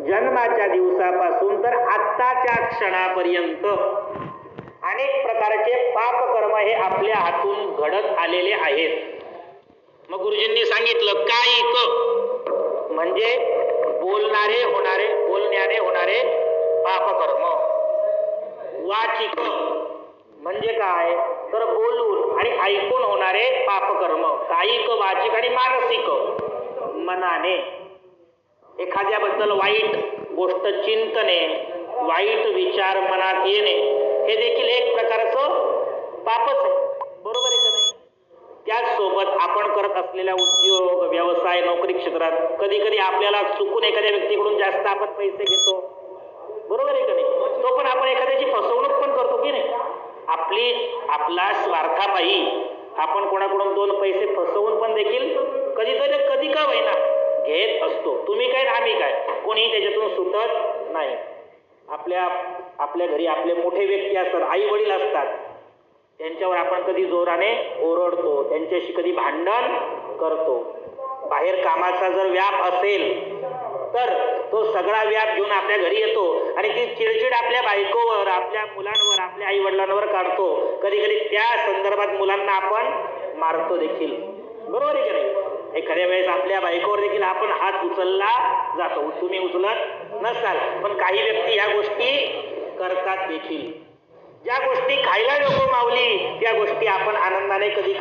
जन्माच्या दिवसापासून तर आत्ताच्या क्षणापर्यंत अनेक प्रकारचे पापकर्म हे आपल्या हातून घडत आलेले आहेत. मग गुरुजींनी सांगितलं कायिक म्हणजे बोलण्याने होणारे पापकर्म. वाचिक म्हणजे काय तर बोलून आणि ऐकून होणारे पापकर्म. कायिक, वाचिक आणि मानसिक मनाने एखाद्याबद्दल वाईट गोष्ट चिंतने, वाईट विचार मनात येणे हे देखील एक प्रकारचं पापच आहे. बरोबर आहे का नाही? त्याचसोबत आपण करत असलेल्या उद्योग, व्यवसाय, नोकरी क्षेत्रात कधी कधी आपल्याला चुकून एखाद्या व्यक्तीकडून जास्त आपण पैसे घेतो. बरोबर आहे का नाही? तो पण आपण एखाद्याची फसवणूक पण करतो की नाही? आपला स्वार्थापायी आपण कोणाकडून 2 पैसे फसवून पण देखील कधी का होईना घेत असतो. तुम्ही काय आम्ही काय, कोणीही त्याच्यातून सुटत नाही. आपल्या घरी आपले मोठे व्यक्ती असतात, आई वडील असतात, त्यांच्यावर आपण कधी जोराने ओरडतो, त्यांच्याशी कधी भांडण करतो. बाहेर कामाचा जर व्याप असेल तर तो सगळा व्याप घेऊन आपल्या घरी येतो आणि ती चिडचिड आपल्या बायकोवर, आपल्या मुलांवर, आपल्या आई वडिलांवर काढतो. कधी कधी त्या संदर्भात मुलांना आपण मारतो देखील. बरोबर आहे की नाही? एखाद्या वेळेस आपल्या बायकोवर देखील आपण हात उचलला जातो. तुम्ही उचलत नसाल, पण काही व्यक्ती ह्या गोष्टी करतात देखील. ज्या गोष्टी खायला नको माऊली त्या गोष्टी आपण आनंदाने कधी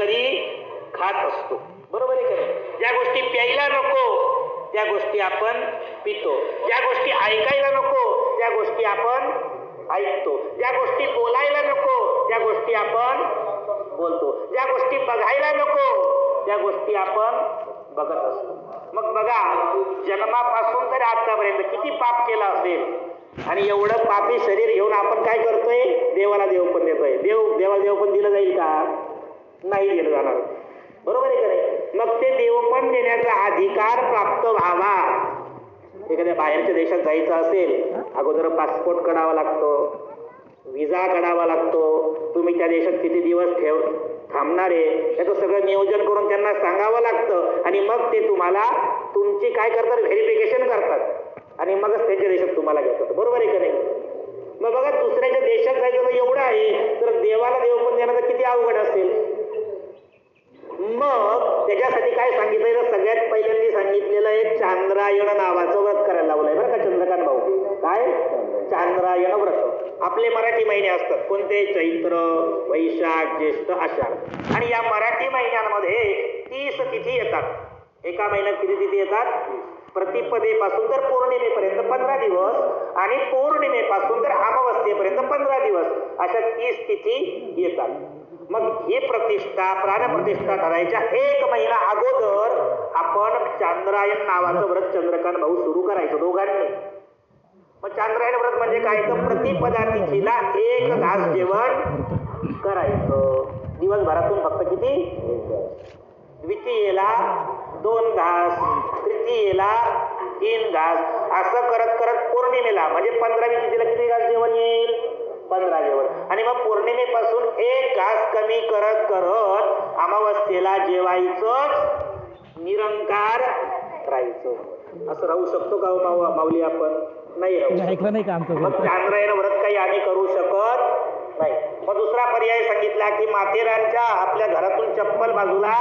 खात असतो. बरोबर आहे की नाही? ज्या गोष्टी प्यायला नको त्या गोष्टी आपण पितो. ज्या गोष्टी ऐकायला नको त्या गोष्टी आपण ऐकतो. ज्या गोष्टी बोलायला नको त्या गोष्टी आपण बोलतो. ज्या गोष्टी बघायला नको त्या गोष्टी आपण बघत असतो. मग बघा, जन्मापासून तर आतापर्यंत किती पाप केलं असेल आणि एवढं पापी शरीर घेऊन आपण काय करतोय? देवाला देव पण देतोय. देवाला देव पण दिलं जाईल का? नाही दिलं जाणार. बरोबर आहे का नाही? मग ते देवपण देण्याचा अधिकार प्राप्त व्हावा. एखाद्या बाहेरच्या देशात जायचं असेल, अगोदर पासपोर्ट काढावा लागतो, विजा काढावा लागतो. तुम्ही त्या देशात किती दिवस थांबणार आहे याचं सगळं नियोजन करून त्यांना सांगावं लागतं आणि मग ते तुम्हाला तुमची काय करतात? व्हेरिफिकेशन करतात आणि मगच त्यांच्या देशात तुम्हाला घेतात. बरोबर आहे का नाही? मग बघा, दुसऱ्याच्या देशात जायचं तर एवढं आहे, तर देवाला देव पण देण्याचं किती अवघड असेल. मग त्याच्यासाठी काय सांगितलंय तर सगळ्यात पहिल्यांदा सांगितलेलं एक चांद्रायण नावाचं व्रत करायला लावलंय बरं का चंद्रकांत भाऊ. काय? चांद्रायण व्रत. आपले मराठी महिने असतात कोणते? चैत्र, वैशाख, ज्येष्ठ, आषाढ. आणि या मराठी महिन्यांमध्ये 30 तिथी येतात. एका महिन्यात किती तिथी येतात? प्रतिपदेपासून तर पौर्णिमेपर्यंत 15 दिवस आणि पौर्णिमेपासून तर अमावस्येपर्यंत 15 दिवस अशा 30 तिथी येतात. मग ही प्रतिष्ठा, प्राणप्रतिष्ठा करायच्या 1 महिना अगोदर आपण चांद्रायण नावाचं व्रत चंद्रकांत भाऊ सुरू करायचं दोघांनी. मग चांद्रायण व्रत म्हणजे काय? तर प्रतिपदा तिथीला 1 घास जेवण करायचं. दिवसभरातून फक्त किती? द्वितीयेला 2 घास, तृतीयेला 3 घास, असं करत पौर्णिमेला म्हणजे 15वी तिथीला किती घास जेवण येईल? 15 जेवण. आणि मग पौर्णिमेपासून 1 घास कमी करत अमावस्येला जेवायचंच, निरंकार राहायचं. असं राहू शकतो का माऊली आपण? नाही राहू शकत. मग चांद्रायण व्रत काही आम्ही करू शकत नाही. मग दुसरा पर्याय सांगितला की माथेरानच्या आपल्या घरातून चप्पल बाजूला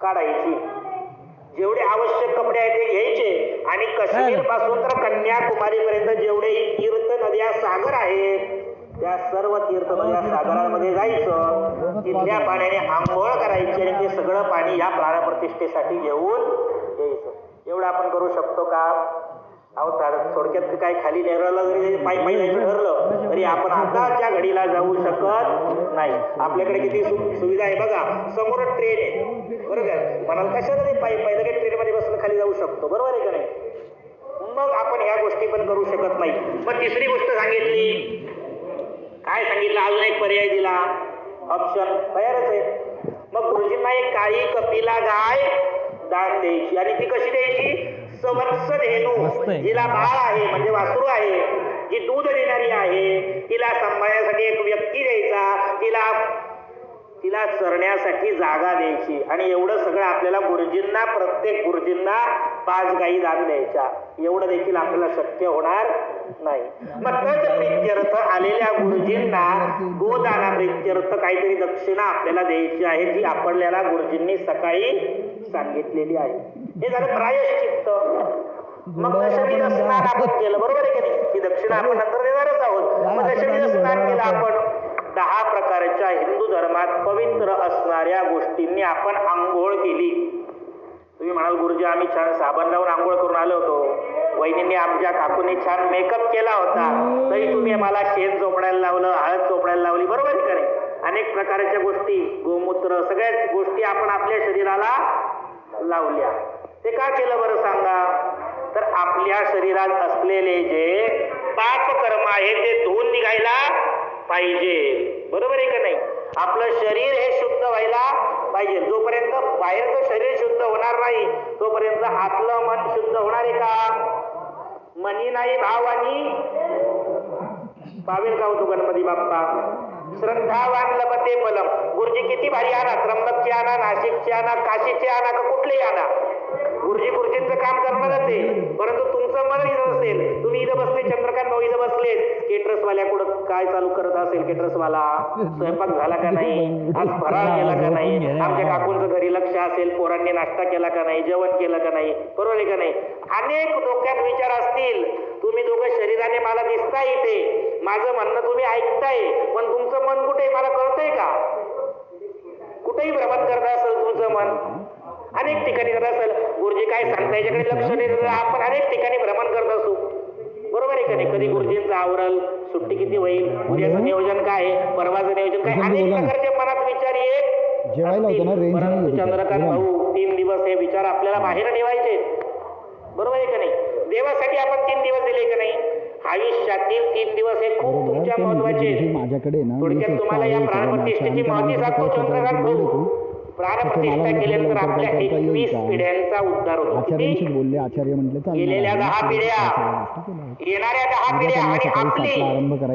काढायची, जेवढे आवश्यक कपडे आहेत ते घ्यायचे आणि काश्मीर पासून तर कन्याकुमारीपर्यंत जेवढे तीर्थ नद्या, सागर आहेत त्या सर्व तीर्थ नद्या, सागरांमध्ये जायचं, तिथल्या पाण्याने आंघोळ करायची आणि ते सगळं पाणी या प्राणप्रतिष्ठेसाठी घेऊन यायचं. एवढं आपण करू शकतो का? अहो थोडक्यात काय खाली नेरळला जरी पायी जायचं ठरलं तरी आपण आताच्या घडीला जाऊ शकत नाही. आपल्याकडे किती सुविधा आहे बघा. समोर ट्रेन आहे, बरोबर? म्हणाल कशाला ते पायी लगेच ट्रेन मध्ये बसून खाली जाऊ शकतो. बरोबर आहे का नाही? मग आपण ह्या गोष्टी पण करू शकत नाही. मग तिसरी गोष्ट सांगितली, काय सांगितलं? अजून एक पर्याय दिला, ऑप्शन तयारच आहे. मग गुरुजींना एक काळी कपिला गाय दान द्यायची आणि ती कशी द्यायची? सवत्स धेनू, जिला बाळ आहे म्हणजे वासरू आहे, जी दूध देणारी आहे, तिला सांभाळण्यासाठी एक व्यक्ती द्यायचा, तिला तिला चरण्यासाठी जागा द्यायची आणि एवढं सगळं आपल्याला गुरुजींना, प्रत्येक गुरुजींना 5 गायी दान द्यायच्या, एवढं देखील आपल्याला शक्य होणार नाही. मग तच प्रित्यर्थ आलेल्या गुरुजींना गोदाना प्रित्यर्थ काहीतरी दक्षिणा आपल्याला द्यायची आहे, जी आपल्याला गुरुजींनी सकाळी सांगितलेली आहे. हे झालं प्रायश्चित्त. मग दशमीचं स्नान आपण केलं, बरोबर आहे की नाही? ही दक्षिणा आपण नंतर देणारच आहोत. मग दशमीचं स्नान केलं आपण. 10 प्रकारच्या हिंदू धर्मात पवित्र असणाऱ्या गोष्टींनी आपण आंघोळ केली. तुम्ही म्हणाल गुरुजी आम्ही छान साबण लावून आंघोळ करून आलो होतो, वहिनींनी आमच्या काकूंनी छान मेकअप केला होता, तरी तुम्ही मला शेण चोपडायला लावलं, हळद चोपडायला लावली, बरोबर आहे का नाही? अनेक प्रकारच्या गोष्टी, गोमूत्र, सगळ्याच गोष्टी आपण आपल्या शरीराला लावल्या. ते का केलं बरं सांगा? तर आपल्या शरीरात असलेले जे पाप कर्म आहे ते धुवून निघायला पाहिजे, बरोबर आहे का नाही? आपलं शरीर हे शुद्ध व्हायला पाहिजे. जोपर्यंत बाहेरचं शरीर शुद्ध होणार नाही तोपर्यंत आतलं मन शुद्ध होणार आहे का? मनी नाही भावानी पावेल का होतो गणपती बाप्पा? श्रद्धावान लभते फलम. गुरुजी किती भारी आणा, त्र्यंबकचे आणा, नाशिकचे आणा, काशीचे आणा, का कुठलेही आणा, गुरुजींचं काम करणारच आहे. परंतु तुमचं मन इथं असेल, तुम्ही इथं बसले, चंद्रकांत भाऊ इथं बसले, केटरसवाल्या कुठं काय चालू करत असेल, केटरसवाला स्वयंपाक झाला का नाही, आज फराळ केला का नाही, आमच्या काकूंचं घरी लक्ष असेल, पोरांनी नाश्ता केला का नाही, जेवण केलं का नाही, बरोबर आहे का नाही? अनेक डोक्यात विचार असतील. तुम्ही दोघं शरीराने मला दिसताय इथे, माझं म्हणणं तुम्ही ऐकताय, पण तुमचं मन कुठे मला कळतंय का? कुठेही भ्रमण करत असेल तुमचं मन, अनेक ठिकाणी करत असेल. गुरुजी काय सांगता याच्याकडे लक्ष नाही, आपण अनेक ठिकाणी भ्रमण करत असू, बरोबर आहे का नाही? कधी गुरुजींचं आवरल, सुट्टी किती होईल, उद्याचं नियोजन काय आहे, परवाचं नियोजन काय, अनेक प्रकारचे मनात विचार येत. परंतु चंद्रकांत भाऊ 3 दिवस हे विचार आपल्याला बाहेर ठेवायचे, बरोबर आहे का नाही? देवासाठी आपण 3 दिवस दिले का नाही? आयुष्यातील 3 दिवस हे खूप तुमच्या महत्वाचे. थोडक्यात तुम्हाला या प्राणप्रतिष्ठेची महती सांगतो चंद्रकांत भाऊ. प्राणप्रतिष्ठा केल्यानंतर आपल्या 21 पिढ्यांचा उद्धार होतो. गेलेल्या 10 पिढ्या, येणाऱ्या 10 पिढ्या आणि आपली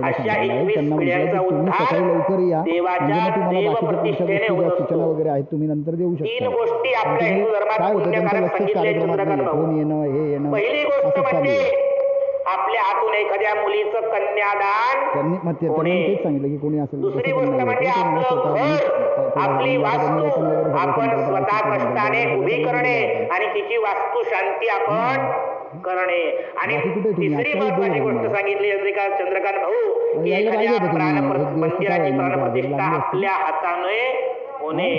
अशा 21 पिढ्यांचा उद्धार देवाच्या देवप्रतिष्ठेने होत असतो. 3 गोष्टी आपल्या हिंदू धर्मात पुण्यकारक सांगितल्या चंद्रकांत भाऊ. पहिली गोष्ट म्हणजे आपल्या हातून एखाद्या मुलीचं कन्यादान होणे. दुसरी गोष्ट म्हणजे आपलं घर, आपली वास्तू आपण स्वतः कष्टाने उभी करणे आणि तिची वास्तू शांती आपण करणे. आणि तिसरी महत्वाची गोष्ट सांगितली चंद्रकांत भाऊ की एखाद्या मंदिराची प्राणप्रतिष्ठा आपल्या हाताने होणे.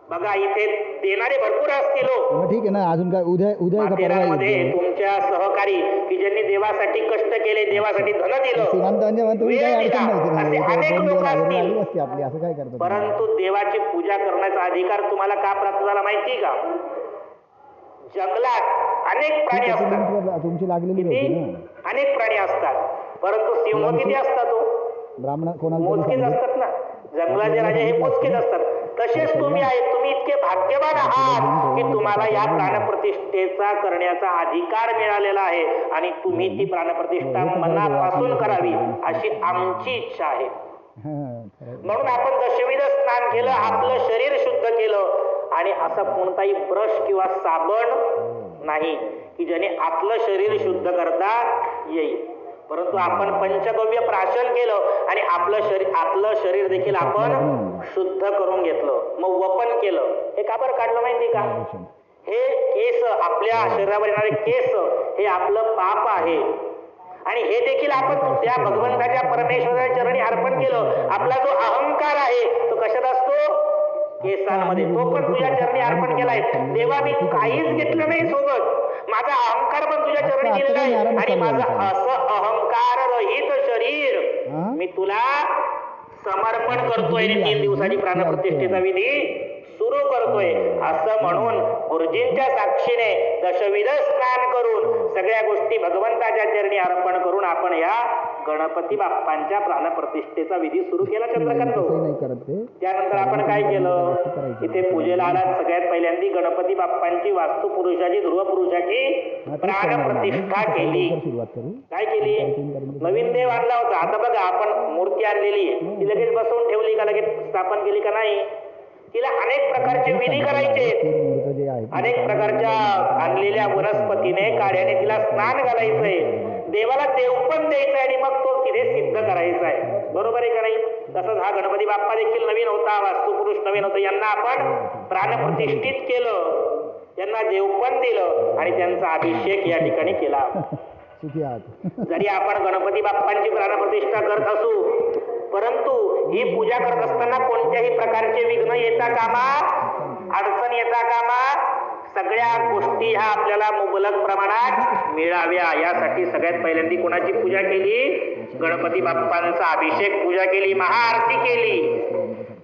बघा इथे देणारे भरपूर असतील लोक, ठीक आहे ना. अजून काय उद्या माथेरानमध्ये तुमच्या सहकारी की ज्यांनी देवासाठी कष्ट केले, देवासाठी धन दिलं, अनेक लोक असतील. परंतु देवाची पूजा करण्याचा अधिकार तुम्हाला का प्राप्त झाला माहिती का? जंगलात अनेक प्राणी असतात, तुमची लागलेली अनेक प्राणी असतात, परंतु सिंह किती असतात? ब्राह्मण मोजकेच असतात ना. जंगलाचे राजे हे मोजकेच असतात. तसेच तुम्ही आहेत, तुम्ही इतके भाग्यवान आहात की तुम्हाला या प्राणप्रतिष्ठेचा करण्याचा अधिकार मिळालेला आहे आणि तुम्ही ती प्राणप्रतिष्ठा मनापासून करावी अशी आमची इच्छा आहे. म्हणून आपण दशमीध स्नान केलं, आपलं शरीर शुद्ध केलं आणि असा कोणताही ब्रश किंवा साबण नाही की ज्याने आपलं शरीर शुद्ध करता येईल. परंतु आपण पंचगव्य प्राशन केलं आणि आपलं शरीर देखील आपण शुद्ध करून घेतलं. मग वपन केलं. हे का बरं काढलं माहिती का? हे केस, आपल्या शरीरावर येणारे केस हे आपलं पाप आहे आणि हे देखील आपण त्या भगवंताच्या परमेश्वराच्या चरणी अर्पण केलं. आपला जो अहंकार आहे तो कशात असतो? केसांमध्ये. तो पण तुझ्या चरणी अर्पण केलाय. देवा मी काहीच घेतलं नाही सोबत, माझा अहंकार पण तुझ्या चरणी दिलेला आहे आणि माझं असं अहंकार रहित शरीर मी तुला समर्पण करतोय. 3 दिवसाची प्राणप्रतिष्ठेचा विधी सुरू करतोय असं म्हणून गुरुजींच्या साक्षीने दशविध स्नान करून सगळ्या गोष्टी भगवंताच्या चरणी अर्पण करून आपण या गणपती बाप्पांच्या प्राणप्रतिष्ठेचा विधी सुरू केला. चंद्रकांत त्यानंतर आपण काय केलं, इथे पूजेला आलात सगळ्यात पहिल्यांदा गणपती बाप्पांची वास्तू पुरुषाची ध्रुव पुरुषाची प्राणप्रतिष्ठा केली. सुरुवात करू. काय केली, नवीन देव आणला होता. आता बघा आपण मूर्ती आणलेली आहे, ती लगेच बसवून ठेवली का, लगेच स्थापन केली का नाही, तिला अनेक प्रकारचे विधी करायचे, मूर्त जे आहे अनेक प्रकारच्या आणलेल्या वनस्पतीने काड्याने तिला स्नान घालायचंय, देवाला देवपण द्यायचंय आणि मग तो तिथे सिद्ध करायचा आहे. बरोबर आहे का नाही. तसंच हा गणपती बाप्पा देखील नवीन होता, वास्तुपुरुष नवीन होता, यांना आपण प्राणप्रतिष्ठित केलं, त्यांना देवपण दिलं आणि त्यांचा अभिषेक या ठिकाणी केला. जरी आपण गणपती बाप्पांची प्राणप्रतिष्ठा करत असू, परंतु ही पूजा करत असताना कोणत्याही प्रकारचे विघ्न येता कामा, अडचण येता कामा, सगळ्या गोष्टी ह्या आपल्याला मुबलक प्रमाणात मिळाव्या यासाठी सगळ्यात पहिल्यांदा कोणाची पूजा केली, गणपती बाप्पांचा अभिषेक पूजा केली, महाआरती केली.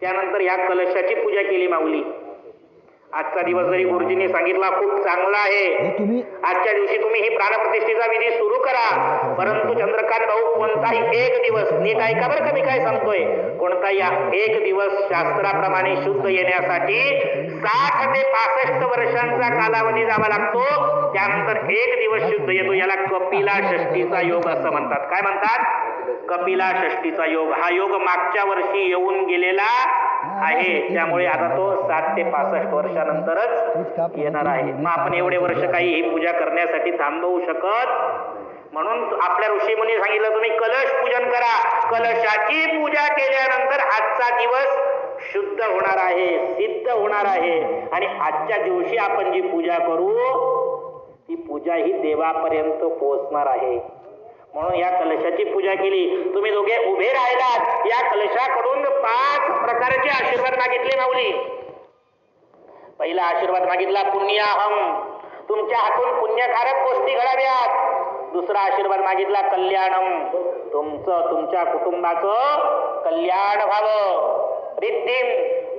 त्यानंतर ह्या कलशाची पूजा केली माऊली. आजचा दिवस जरी गुरुजींनी सांगितला खूप चांगला आहे, आजच्या दिवशी तुम्ही ही प्राणप्रतिष्ठेचा विधी सुरू करा, परंतु चंद्रकांत भाऊ कोणताही एक दिवस, नीट ऐका बरं का मी काय सांगतोय, कोणताही एक दिवस शास्त्राप्रमाणे शुद्ध येण्यासाठी 60 ते 65 वर्षांचा कालावधी जावा लागतो. त्यानंतर एक दिवस शुद्ध येतो. याला कपिला षष्ठीचा योग असं म्हणतात. काय म्हणतात, कपिला षष्ठीचा योग. हा योग मागच्या वर्षी येऊन गेलेला आहे, त्यामुळे आता तो 60 ते 65 वर्षानंतरच येणार आहे. मग आपण एवढे वर्ष काही ही पूजा करण्यासाठी थांबवू शकत, म्हणून आपल्या ऋषी मुनी सांगितलं तुम्ही कलश पूजन करा. कलशाची पूजा केल्यानंतर आजचा दिवस शुद्ध होणार आहे, सिद्ध होणार आहे आणि आजच्या दिवशी आपण जी पूजा करू ती पूजा ही देवापर्यंत पोहोचणार आहे. म्हणून या कलशाची पूजा केली. तुम्ही दोघे उभे राहिलात, या कलशाकडून 5 प्रकारचे आशीर्वाद मागितले माऊली. पहिला आशीर्वाद मागितला पुण्याहम, तुमच्या हातून पुण्यकारक गोष्टी घडाव्यात. दुसरा आशीर्वाद मागितला कल्याणम, तुमच्या कुटुंबाचं कल्याण व्हावं. रिद्धिम,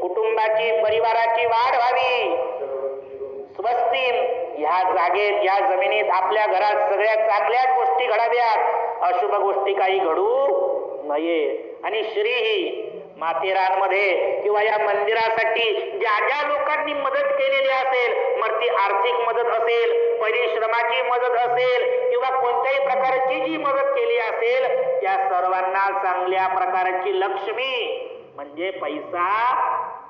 कुटुंबाची परिवाराची वाढ व्हावी. स्वस्तिम, ह्या जागेत या जमिनीत आपल्या घरात सगळ्या चांगल्याच गोष्टी घडाव्यात, अशुभ गोष्टी काही घडू नये. आणि श्रीही, माथेरानमध्ये किंवा या मंदिरासाठी ज्या ज्या लोकांनी मदत केलेली असेल, मग ती आर्थिक मदत असेल, परिश्रमाची मदत असेल किंवा कोणत्याही प्रकारची जी मदत केली असेल, त्या सर्वांना चांगल्या प्रकारची लक्ष्मी म्हणजे पैसा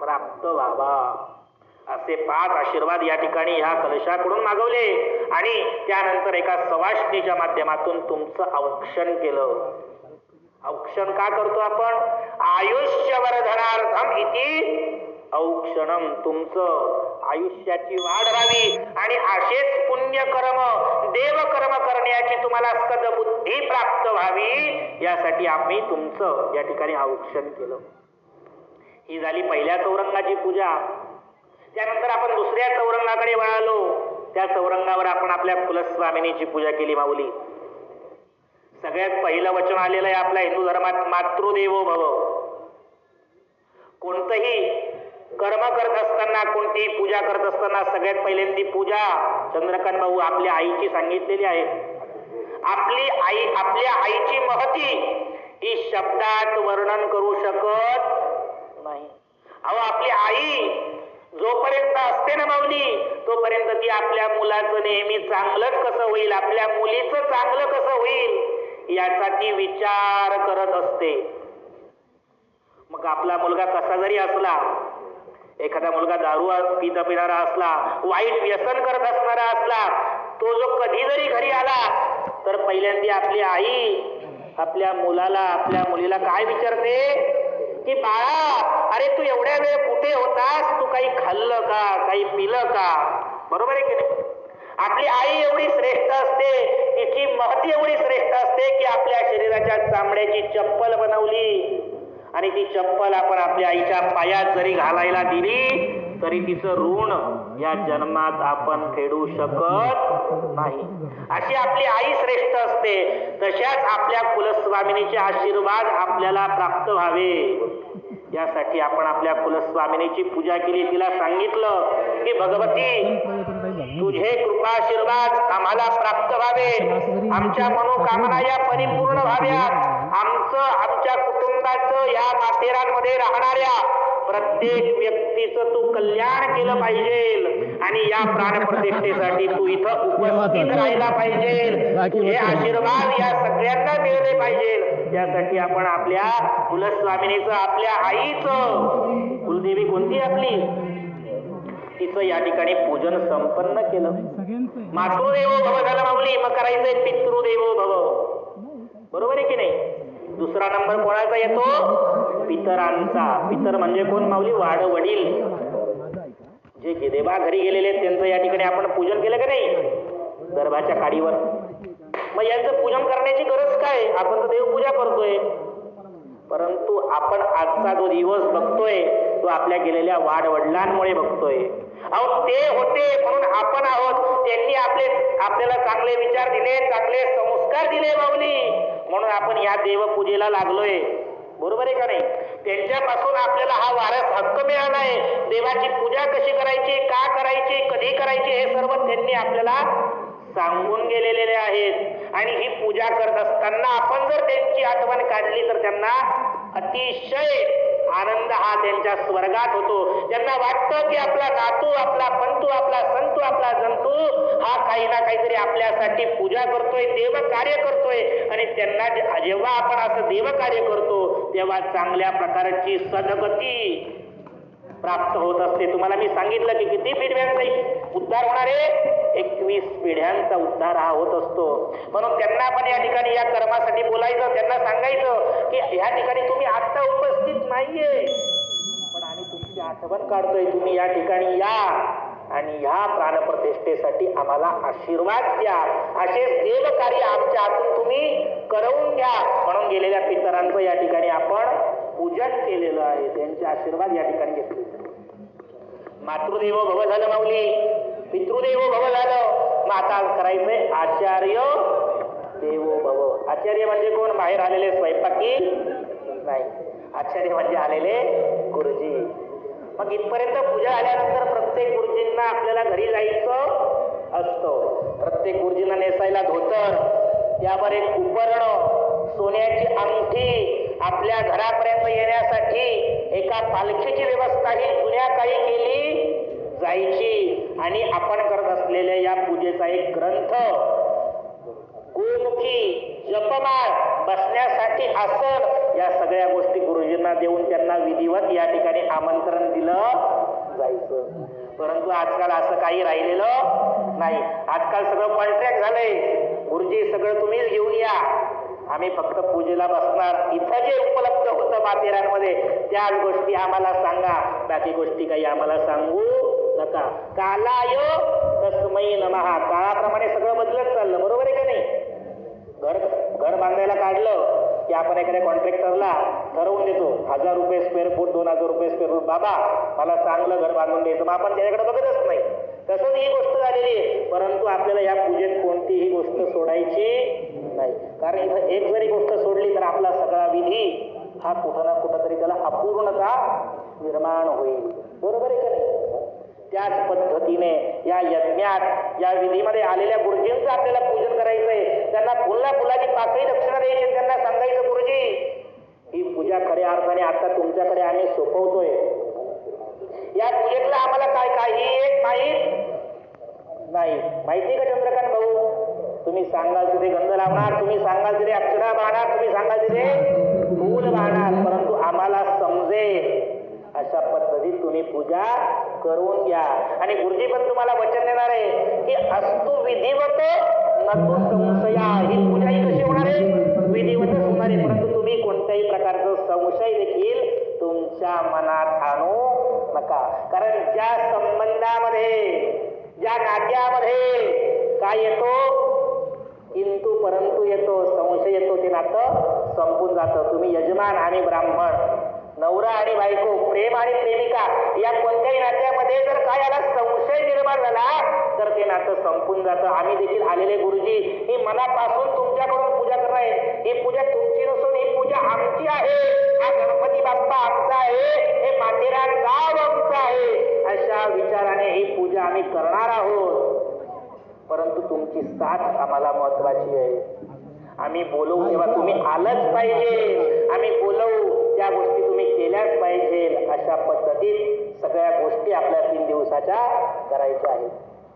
प्राप्त व्हावा. असे 5 आशीर्वाद या ठिकाणी ह्या कलशाकडून मागवले आणि त्यानंतर एका सवाष्णीच्या माध्यमातून तुमचं औक्षण केलं. औक्षण का करतो आपण, आयुष्यवर्धनार्थम इति औक्षणम, तुमचं आयुष्याची वाढ व्हावी आणि असेच पुण्यकर्म देवकर्म करण्याची तुम्हाला सद्बुद्धी प्राप्त व्हावी यासाठी आम्ही तुमचं या ठिकाणी औक्षण केलं. ही झाली पहिल्या चौरंगाची पूजा. त्यानंतर आपण दुसऱ्या चौरंगाकडे वळालो. त्या चौरंगावर आपण आपल्या कुलस्वामिनीची पूजा केली माऊली. सगळ्यात पहिलं वचन आलेलं आहे आपल्या हिंदू धर्मात, मातृदेवो भव. कोणतंही कर्म करत असताना, कोणतीही पूजा करत असताना सगळ्यात पहिल्यांदी पूजा चंद्रकांत भाऊ आपल्या आईची सांगितलेली आहे. आपली आई, आपल्या आईची महती ही शब्दात वर्णन करू शकत नाही. अहो, आपली आई जोपर्यंत असते ना माऊली, तोपर्यंत ती आपल्या मुलाचं नेहमी चांगलंच कसं होईल, आपल्या मुलीचं चांगलं कसं होईल याचा ती विचार करत असते. मग आपला मुलगा कसा जरी असला, एखादा मुलगा दारू पिणारा असला, वाईट व्यसन करत असणारा असला, तो जो कधी जरी घरी आला तर पहिल्यांदा आपली आई आपल्या मुलाला, आपल्या मुलीला काय विचारते की बाळा, अरे तू एवढ्या वेळ कुठे होतास, तू काही खाल्लं का, काही पिलं का? बरोबर आहे की नाही? आपली आई एवढी श्रेष्ठ असते, तिची महती एवढी श्रेष्ठ असते की आपल्या शरीराच्या चामड्याची चप्पल बनवली आणि ती चप्पल आपण आपल्या आईच्या पायात जरी घालायला दिली तरी तिचं ऋण या जन्मात आपण फेडू शकत नाही. अशी आपली आई श्रेष्ठ असते. तशाच आपल्या कुलस्वामिनीचे आशीर्वाद आपल्याला प्राप्त व्हावे यासाठी आपण आपल्या कुलस्वामिनीची पूजा केली. तिला सांगितलं की भगवती, तुझे कृपाशीर्वाद आम्हाला प्राप्त व्हावे, आमच्या मनोकामना या परिपूर्ण व्हाव्यात, आमच्या कुटुंबाचं या माथेरानमध्ये राहणाऱ्या प्रत्येक व्यक्तीचं तू कल्याण केलं पाहिजे आणि या प्राणप्रतिष्ठेसाठी तू इथं उपस्थित राहायला पाहिजे. हे आशीर्वाद या सगळ्यांना मिळले पाहिजे. यासाठी आपण आपल्या कुलस्वामिनीचं, आपल्या आईचं, कुलदेवी कोणती आपली, तिचं या ठिकाणी पूजन संपन्न केलं. मातृदेवो भव झालं माऊली, मग करायचंय पितृदेवो भव. बरोबर आहे की नाही? दुसरा नंबर कोणाचा येतो? पितरांचा. पितर म्हणजे कोण माऊली? वाड वडील, जे देवा घरी गेलेले त्यांचं या ठिकाणी आपण पूजन केलं का नाही गर्भाच्या काडीवर. मग यांचं पूजन करण्याची गरज काय? आपण तर देवपूजा करतोय, परंतु आपण आजचा जो दिवस बघतोय तो आपल्या गेलेल्या वाडवडिलांमुळे बघतोय. अहो ते होते म्हणून आपण आहोत. त्यांनी आपल्याला चांगले विचार दिले, चांगले संस्कार दिले माऊली, म्हणून आपण या देवपूजेला लागलोय. बरोबर आहे का नाही? त्यांच्यापासून आपल्याला हा वारस हक्क मिळालाय. देवाची पूजा कशी करायची, का करायची, कधी करायची, हे सर्व त्यांनी आपल्याला सांगून गेलेले आहेत. आणि ही पूजा करत असताना आपण जर त्यांची आठवण काढली तर त्यांना अतिशय आनंद हा त्यांच्या स्वर्गात होतो. त्यांना वाटतं की आपला नातू, आपला पंतू, आपला संतू, आपला जंतू हा काही ना काहीतरी आपल्यासाठी पूजा करतोय, देव कार्य करतोय. आणि त्यांना जेव्हा आपण असं देव कार्य करतो तेव्हा चांगल्या प्रकारची सद्गती प्राप्त होत असते. तुम्हाला मी सांगितलं की किती पिढ्यांचा उद्धार होणार आहे? 21 पिढ्यांचा उद्धार हा होत असतो. म्हणून त्यांना पण या ठिकाणी या कर्मासाठी बोलायचं, त्यांना सांगायचं की ह्या ठिकाणी तुम्ही आता उपस्थित नाहीये, पण आम्ही तुमची आठवण काढतोय, तुम्ही या ठिकाणी या आणि ह्या प्राणप्रतिष्ठेसाठी आम्हाला आशीर्वाद द्या. असे देव कार्य आमच्या हातून तुम्ही करवून घ्या. म्हणून गेलेल्या पितरांचं या ठिकाणी आपण पूजन केलेलं आहे, त्यांचे आशीर्वाद या ठिकाणी घेतले. मातृदेवो भव झालं माऊली, पितृदेवो भव झालं. मग आता करायचंय आचार्य देवो भव. आचार्य म्हणजे कोण? बाहेर आलेले स्वयंपाकी नाही, आचार्य म्हणजे आलेले गुरुजी. मग इथपर्यंत पूजा आल्यानंतर प्रत्येक गुरुजींना आपल्याला घरी जायचं असतं. प्रत्येक गुरुजींना नेसायला धोतर, त्यावर एक उपरण, सोन्याची अंगठी, आपल्या घरापर्यंत येण्यासाठी एका पालखीची व्यवस्था ही जुन्या काळी केली जायची. आणि आपण करत असलेल्या या पूजेचा एक ग्रंथ, गोमुखी, जपमाळ, बसण्यासाठी आसन, या सगळ्या गोष्टी गुरुजींना देऊन त्यांना विधिवत या ठिकाणी आमंत्रण दिलं जायचं. परंतु आजकाल असं काही राहिलेलं नाही. आजकाल सगळं कॉन्ट्रॅक्ट झालंय. गुरुजी सगळं तुम्हीच घेऊन या, आम्ही फक्त पूजेला बसणार. इथं जे उपलब्ध होतं माथेरानमध्ये त्याच गोष्टी आम्हाला सांगा, बाकी गोष्टी काही आम्हाला सांगू नका. कालाय तस्मै नमः. काळाप्रमाणे सगळं बदलत चाललं. बरोबर आहे का नाही? घर बांधायला काढलं की आपण एखाद्या कॉन्ट्रॅक्टरला ठरवून देतो 1000 रुपये स्क्वेअर फूट, 2000 रुपये स्क्वेअर फूट, बाबा मला चांगलं घर बांधून द्यायचं. मग आपण त्याच्याकडे बघतच नाही. तसंच ही गोष्ट झालेली आहे. परंतु आपल्याला या पूजेत कोणतीही गोष्ट सोडायची नाही. कारण इथं एक जरी गोष्ट सोडली तर आपला सगळा विधी हा कुठं ना कुठं तरी त्याला अपूर्णता निर्माण होईल. बरोबर आहे का नाही? त्याच पद्धतीने या यज्ञात, या विधीमध्ये आलेल्या गुरुजींचं आपल्याला पूजन करायचंय. त्यांना फुलाची पाकळी दक्षिणा द्यायची. त्यांना सांगायचं गुरुजी ही पूजा खऱ्या अर्थाने आता तुमच्याकडे आम्ही सोपवतोय. या पूजेतलं आम्हाला काही एक माहीत नाही. माहिती का चंद्रकांत भाऊ? तुम्ही सांगाल तिथे गंध लावणार, तुम्ही सांगाल तिथे अक्षरा वाहणार, तुम्ही सांगाल तिथे फूल वाहणार, परंतु आम्हाला समजेल अशा पद्धतीत तुम्ही पूजा करून घ्या. आणि गुरुजी पण तुम्हाला वचन देणार आहे की अस्तु विधिवत नतु संशया. ही पूजा ही कशी होणार आहे? विधिवतच होणार आहे. परंतु तुम्ही कोणत्याही प्रकारचा संशय देखील तुमच्या मनात आणू नका. कारण ज्या संबंधामध्ये, ज्या नात्यामध्ये काय येतो? किंतु परंतु येतो, संशय येतो, ते नातं संपून जातं. तुम्ही यजमान आणि ब्राह्मण, नवरा आणि बायको, प्रेम आणि प्रेमिका, या कोणत्याही नात्यामध्ये जर काय आला संशय निर्माण झाला तर ते नातं संपून जातं. आम्ही देखील आलेले गुरुजी ही मनापासून तुमच्याकडून पूजा करणार आहे. ही पूजा तुमची नसून ही पूजा आमची आहे. हा गणपती बाप्पा आमचा आहे, हे माथेरान गाव आमचं आहे, अशा विचाराने ही पूजा आम्ही करणार आहोत. परंतु तुमची साथ आम्हाला महत्वाची आहे. आम्ही बोलवू तेव्हा तुम्ही आलंच पाहिजे. आम्ही बोलवू त्या गोष्टी तुम्ही केल्याच पाहिजे. अशा पद्धतीत सगळ्या गोष्टी आपल्या 3 दिवसाच्या करायच्या आहेत.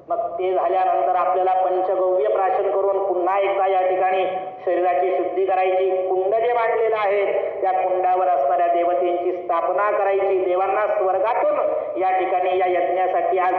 मग ते झाल्यानंतर आपल्याला पंचगव्य प्राशन करून पुन्हा एकदा या ठिकाणी शरीराची शुद्धी करायची. कुंड जे मांडलेलं आहे त्या कुंडावर असणाऱ्या देवतेंची स्थापना करायची. देवांना स्वर्गातून या ठिकाणी या यज्ञासाठी आज